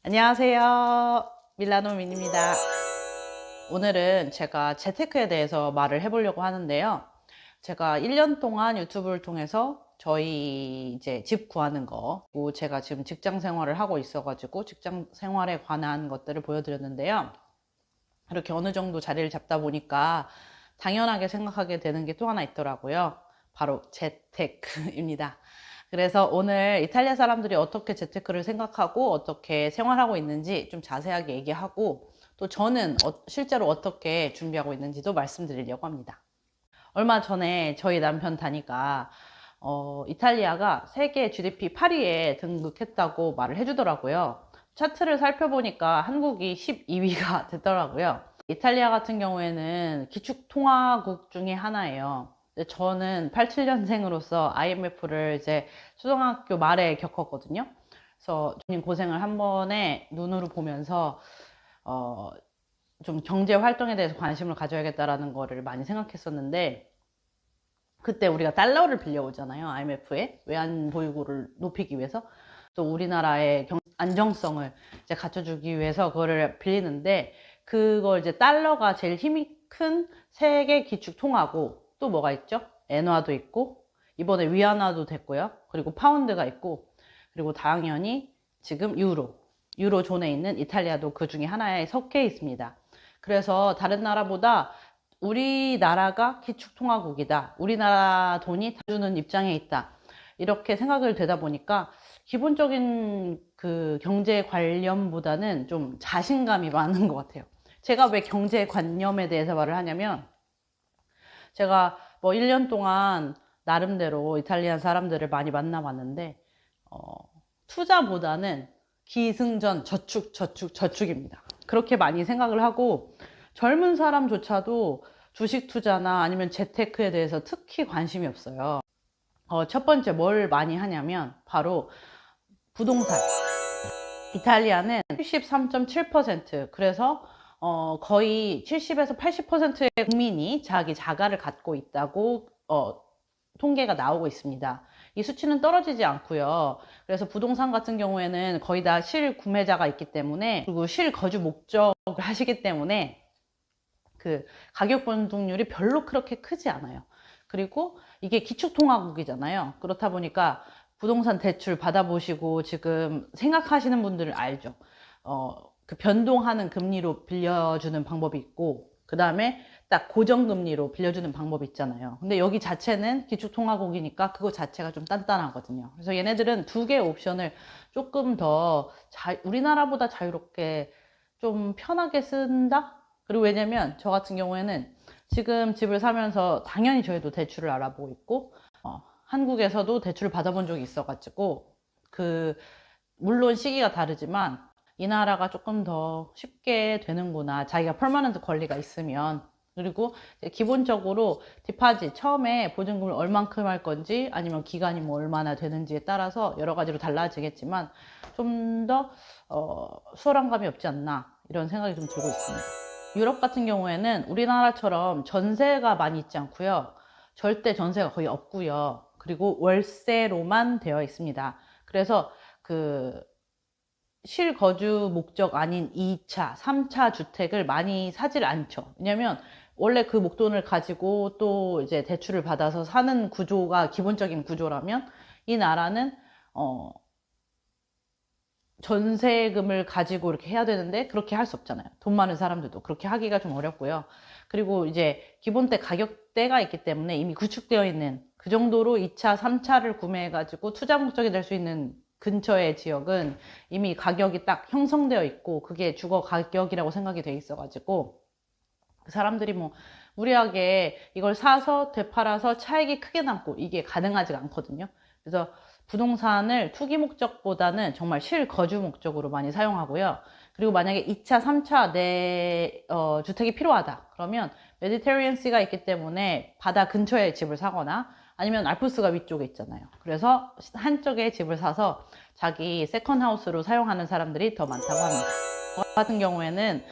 안녕하세요. 밀라노 민입니다. 오늘은 제가 재테크에 대해서 말을 해보려고 하는데요. 제가 1년 동안 유튜브를 통해서 저희 이제 집 구하는 거, 그리고 제가 지금 직장 생활을 하고 있어가지고 직장 생활에 관한 것들을 보여드렸는데요. 이렇게 어느 정도 자리를 잡다 보니까 당연하게 생각하게 되는 게 또 하나 있더라고요. 바로 재테크입니다. 그래서 오늘 이탈리아 사람들이 어떻게 재테크를 생각하고 어떻게 생활하고 있는지 좀 자세하게 얘기하고, 또 저는 실제로 어떻게 준비하고 있는지도 말씀드리려고 합니다. 얼마 전에 저희 남편 다니까 이탈리아가 세계 GDP 8위에 등극했다고 말을 해주더라고요. 차트를 살펴보니까 한국이 12위가 됐더라고요. 이탈리아 같은 경우에는 기축통화국 중에 하나예요. 저는 87년생으로서 IMF를 이제 초등학교 말에 겪었거든요. 그래서 좀 고생을 한 번에 눈으로 보면서 어, 좀 경제 활동에 대해서 관심을 가져야겠다라는 거를 많이 생각했었는데, 그때 우리가 달러를 빌려오잖아요. IMF에 외환 보유고를 높이기 위해서, 또 우리나라의 안정성을 이제 갖춰주기 위해서 그거를 빌리는데, 그걸 이제 달러가 제일 힘이 큰 세계 기축 통화고, 또 뭐가 있죠? 엔화도 있고, 이번에 위안화도 됐고요. 그리고 파운드가 있고, 그리고 당연히 지금 유로존에 있는 이탈리아도 그 중에 하나에 속해 있습니다. 그래서 다른 나라보다 우리나라가 기축통화국이다, 우리나라 돈이 주는 입장에 있다, 이렇게 생각을 되다 보니까 기본적인 그 경제 관념보다는 좀 자신감이 많은 것 같아요. 제가 왜 경제 관념에 대해서 말을 하냐면, 제가 뭐 1년 동안 나름대로 이탈리안 사람들을 많이 만나봤는데, 어, 투자보다는 기승전 저축입니다. 그렇게 많이 생각을 하고, 젊은 사람조차도 주식 투자나 아니면 재테크에 대해서 특히 관심이 없어요. 첫 번째 뭘 많이 하냐면 바로 부동산. 이탈리아는 73.7%, 그래서 거의 70에서 80%의 국민이 자기 자가를 갖고 있다고 통계가 나오고 있습니다. 이 수치는 떨어지지 않고요. 그래서 부동산 같은 경우에는 거의 다 실구매자가 있기 때문에, 그리고 실거주 목적을 하시기 때문에 그 가격 변동률이 별로 그렇게 크지 않아요. 그리고 이게 기축통화국이잖아요. 그렇다 보니까 부동산 대출 받아보시고 지금 생각하시는 분들은 알죠. 그 변동하는 금리로 빌려주는 방법이 있고, 그 다음에 딱 고정금리로 빌려주는 방법이 있잖아요. 근데 여기 자체는 기축통화국이니까 그거 자체가 좀 단단하거든요. 그래서 얘네들은 두 개의 옵션을 조금 더 우리나라보다 자유롭게 좀 편하게 쓴다? 그리고 왜냐면 저 같은 경우에는 지금 집을 사면서 당연히 저희도 대출을 알아보고 있고, 한국에서도 대출을 받아본 적이 있어가지고, 물론 시기가 다르지만 이 나라가 조금 더 쉽게 되는구나, 자기가 퍼머넌트 권리가 있으면. 그리고 기본적으로 디파짓, 처음에 보증금을 얼만큼 할 건지 아니면 기간이 뭐 얼마나 되는지에 따라서 여러 가지로 달라지겠지만 좀 더 수월한 감이 없지 않나, 이런 생각이 좀 들고 있습니다. 유럽 같은 경우에는 우리나라처럼 전세가 많이 있지 않고요. 절대 전세가 거의 없고요. 그리고 월세로만 되어 있습니다. 그래서 그 실거주 목적 아닌 2차, 3차 주택을 많이 사질 않죠. 왜냐면 원래 그 목돈을 가지고 또 이제 대출을 받아서 사는 구조가 기본적인 구조라면, 이 나라는 전세금을 가지고 이렇게 해야 되는데 그렇게 할 수 없잖아요. 돈 많은 사람들도 그렇게 하기가 좀 어렵고요. 그리고 이제 기본대 가격대가 있기 때문에 이미 구축되어 있는 그 정도로 2차, 3차를 구매해가지고 투자 목적이 될 수 있는 근처의 지역은 이미 가격이 딱 형성되어 있고, 그게 주거 가격이라고 생각이 돼 있어가지고 그 사람들이 뭐 무리하게 이걸 사서 되팔아서 차익이 크게 남고, 이게 가능하지가 않거든요. 그래서 부동산을 투기 목적보다는 정말 실거주 목적으로 많이 사용하고요. 그리고 만약에 2차, 3차 내 주택이 필요하다 그러면 메디테리언시가 있기 때문에 바다 근처에 집을 사거나, 아니면 알프스가 위쪽에 있잖아요. 그래서 한쪽에 집을 사서 자기 세컨하우스로 사용하는 사람들이 더 많다고 합니다. 저 같은 경우에는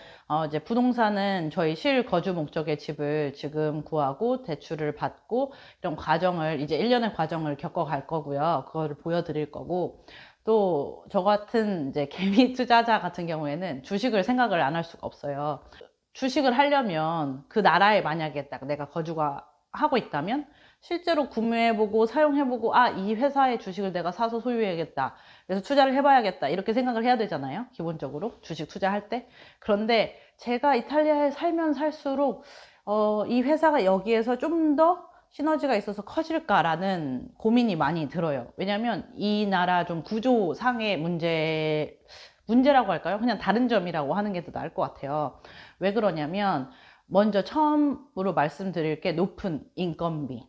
이제 부동산은 저희 실거주 목적의 집을 지금 구하고 대출을 받고, 이런 과정을 이제 1년의 과정을 겪어갈 거고요. 그거를 보여드릴 거고, 또 저 같은 이제 개미 투자자 같은 경우에는 주식을 생각을 안 할 수가 없어요. 주식을 하려면 그 나라에 만약에 딱 내가 거주하고 있다면 실제로 구매해보고 사용해보고 아, 이 회사의 주식을 내가 사서 소유해야겠다. 그래서 투자를 해봐야겠다. 이렇게 생각을 해야 되잖아요. 기본적으로 주식 투자할 때. 그런데 제가 이탈리아에 살면 살수록 이 회사가 여기에서 좀 더 시너지가 있어서 커질까라는 고민이 많이 들어요. 왜냐면 이 나라 좀 구조상의 문제라고 할까요? 그냥 다른 점이라고 하는 게 더 나을 것 같아요. 왜 그러냐면 먼저 처음으로 말씀드릴 게 높은 인건비.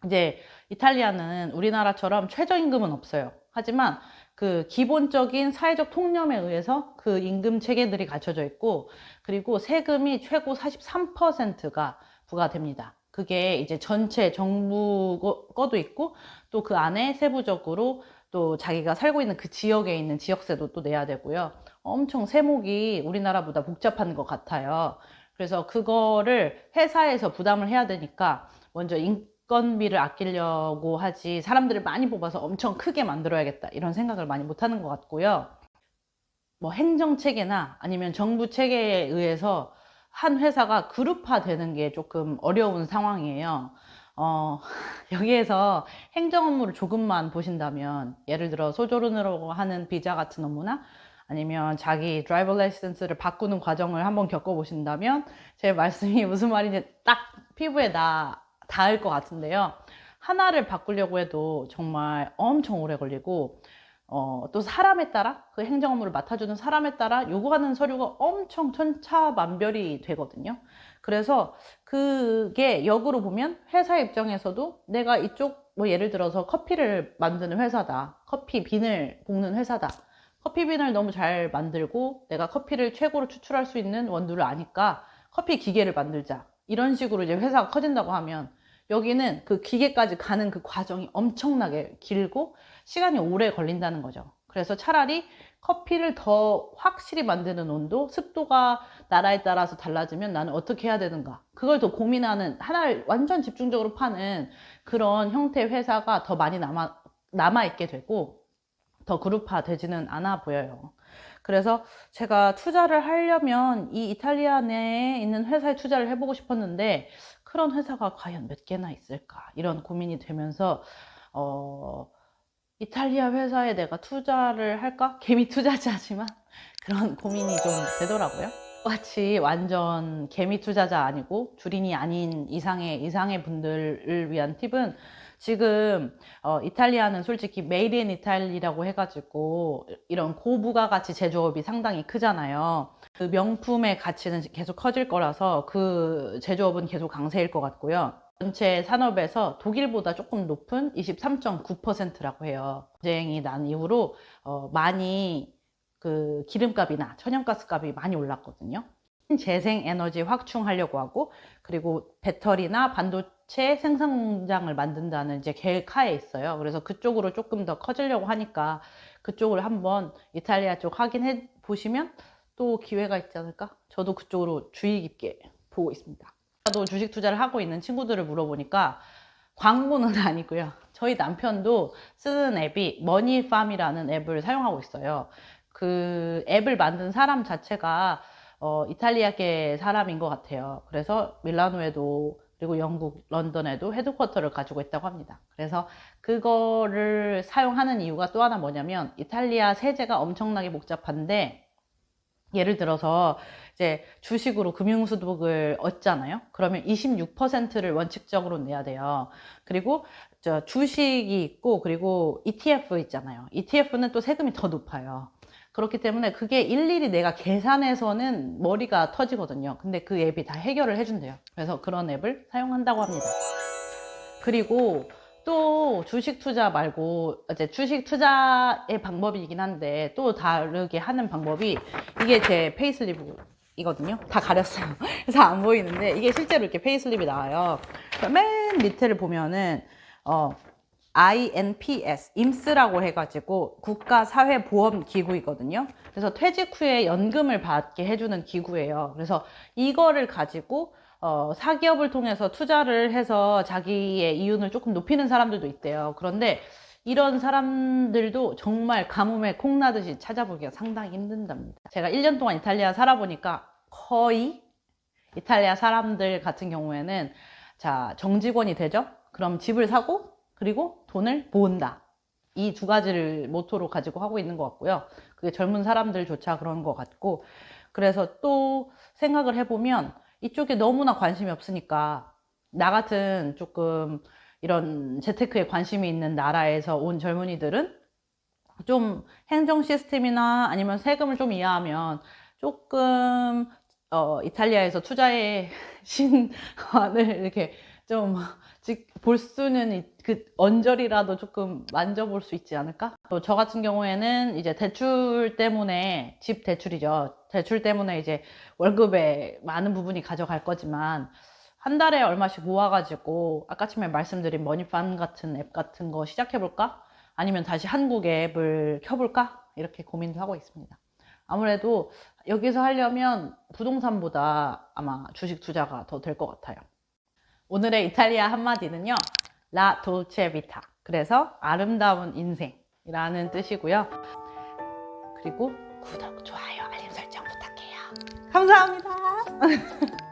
이제 이탈리아는 우리나라처럼 최저임금은 없어요. 하지만 그 기본적인 사회적 통념에 의해서 그 임금 체계들이 갖춰져 있고, 그리고 세금이 최고 43%가 부과됩니다. 그게 이제 전체 정부 거도 있고, 또 그 안에 세부적으로 또 자기가 살고 있는 그 지역에 있는 지역세도 또 내야 되고요. 엄청 세목이 우리나라보다 복잡한 것 같아요. 그래서 그거를 회사에서 부담을 해야 되니까 먼저 인건비를 아끼려고 하지, 사람들을 많이 뽑아서 엄청 크게 만들어야겠다 이런 생각을 많이 못하는 것 같고요. 뭐 행정 체계나 아니면 정부 체계에 의해서 한 회사가 그룹화 되는 게 조금 어려운 상황이에요. 여기에서 행정 업무를 조금만 보신다면, 예를 들어 소조르노라고 하는 비자 같은 업무나 아니면 자기 드라이버 라이센스를 바꾸는 과정을 한번 겪어보신다면 제 말씀이 무슨 말인지 딱 피부에 닿을 것 같은데요. 하나를 바꾸려고 해도 정말 엄청 오래 걸리고, 또 사람에 따라, 그 행정 업무를 맡아주는 사람에 따라 요구하는 서류가 엄청 천차만별이 되거든요. 그래서 그게 역으로 보면 회사 입장에서도 내가 이쪽, 뭐 예를 들어서 커피를 만드는 회사다, 커피 빈을 볶는 회사다, 커피 빈을 너무 잘 만들고 내가 커피를 최고로 추출할 수 있는 원두를 아니까 커피 기계를 만들자, 이런 식으로 이제 회사가 커진다고 하면, 여기는 그 기계까지 가는 그 과정이 엄청나게 길고 시간이 오래 걸린다는 거죠. 그래서 차라리 커피를 더 확실히 만드는 온도, 습도가 나라에 따라서 달라지면 나는 어떻게 해야 되는가, 그걸 더 고민하는, 하나를 완전 집중적으로 파는 그런 형태의 회사가 더 많이 남아있게 되고 더 그룹화 되지는 않아 보여요. 그래서 제가 투자를 하려면 이 이탈리아 내에 있는 회사에 투자를 해보고 싶었는데, 그런 회사가 과연 몇 개나 있을까, 이런 고민이 되면서 이탈리아 회사에 내가 투자를 할까? 개미 투자자지만 그런 고민이 좀 되더라고요. 같이 완전 개미 투자자 아니고 주린이 아닌 이상의 분들을 위한 팁은, 지금 이탈리아는 솔직히 메이드 인 이탈리라고 해가지고 이런 고부가가치 제조업이 상당히 크잖아요. 그 명품의 가치는 계속 커질 거라서 그 제조업은 계속 강세일 것 같고요. 전체 산업에서 독일보다 조금 높은 23.9%라고 해요. 전쟁이 난 이후로 많이 그 기름값이나 천연가스 값이 많이 올랐거든요. 재생에너지 확충하려고 하고, 그리고 배터리나 반도체 생산 공장을 만든다는 이제 계획하에 있어요. 그래서 그쪽으로 조금 더 커지려고 하니까 그쪽을 한번 이탈리아 쪽 확인해 보시면 또 기회가 있지 않을까? 저도 그쪽으로 주의 깊게 보고 있습니다. 저도 주식 투자를 하고 있는 친구들을 물어보니까 광고는 아니고요. 저희 남편도 쓰는 앱이 머니팜이라는 앱을 사용하고 있어요. 그 앱을 만든 사람 자체가 이탈리아계 사람인 것 같아요. 그래서 밀라노에도, 그리고 영국 런던에도 헤드쿼터를 가지고 있다고 합니다. 그래서 그거를 사용하는 이유가 또 하나 뭐냐면, 이탈리아 세제가 엄청나게 복잡한데, 예를 들어서 이제 주식으로 금융소득을 얻잖아요. 그러면 26%를 원칙적으로 내야 돼요. 그리고 주식이 있고, 그리고 ETF 있잖아요. ETF는 또 세금이 더 높아요. 그렇기 때문에 그게 일일이 내가 계산해서는 머리가 터지거든요. 근데 그 앱이 다 해결을 해준대요. 그래서 그런 앱을 사용한다고 합니다. 그리고 또 주식 투자 말고, 이제 주식 투자의 방법이긴 한데 또 다르게 하는 방법이, 이게 제 페이슬립이거든요. 다 가렸어요. 그래서 안 보이는데 이게 실제로 이렇게 페이슬립이 나와요. 맨 밑에를 보면은 INPS, 임스라고 해가지고 국가사회보험기구이거든요. 그래서 퇴직 후에 연금을 받게 해주는 기구예요. 그래서 이거를 가지고 사기업을 통해서 투자를 해서 자기의 이윤을 조금 높이는 사람들도 있대요. 그런데 이런 사람들도 정말 가뭄에 콩나듯이 찾아보기가 상당히 힘든답니다. 제가 1년 동안 이탈리아 살아보니까 거의 이탈리아 사람들 같은 경우에는 자, 정직원이 되죠? 그럼 집을 사고 그리고 돈을 모은다. 이 두 가지를 모토로 가지고 하고 있는 것 같고요. 그게 젊은 사람들조차 그런 것 같고, 그래서 또 생각을 해보면 이쪽에 너무나 관심이 없으니까 나 같은 조금 이런 재테크에 관심이 있는 나라에서 온 젊은이들은 좀 행정 시스템이나 아니면 세금을 좀 이해하면 조금 이탈리아에서 투자의 신을 이렇게 좀 볼 수는 그 언저리라도 조금 만져볼 수 있지 않을까? 또 저 같은 경우에는 이제 대출 때문에, 집 대출이죠. 대출 때문에 이제 월급의 많은 부분이 가져갈 거지만 한 달에 얼마씩 모아가지고 아까 처음에 말씀드린 머니판 같은 앱 같은 거 시작해볼까? 아니면 다시 한국 앱을 켜볼까? 이렇게 고민도 하고 있습니다. 아무래도 여기서 하려면 부동산보다 아마 주식 투자가 더 될 것 같아요. 오늘의 이탈리아 한마디는요, 라 돌체 비타. 그래서 아름다운 인생이라는 뜻이고요. 그리고 구독, 좋아요, 알림 설정 부탁해요. 감사합니다.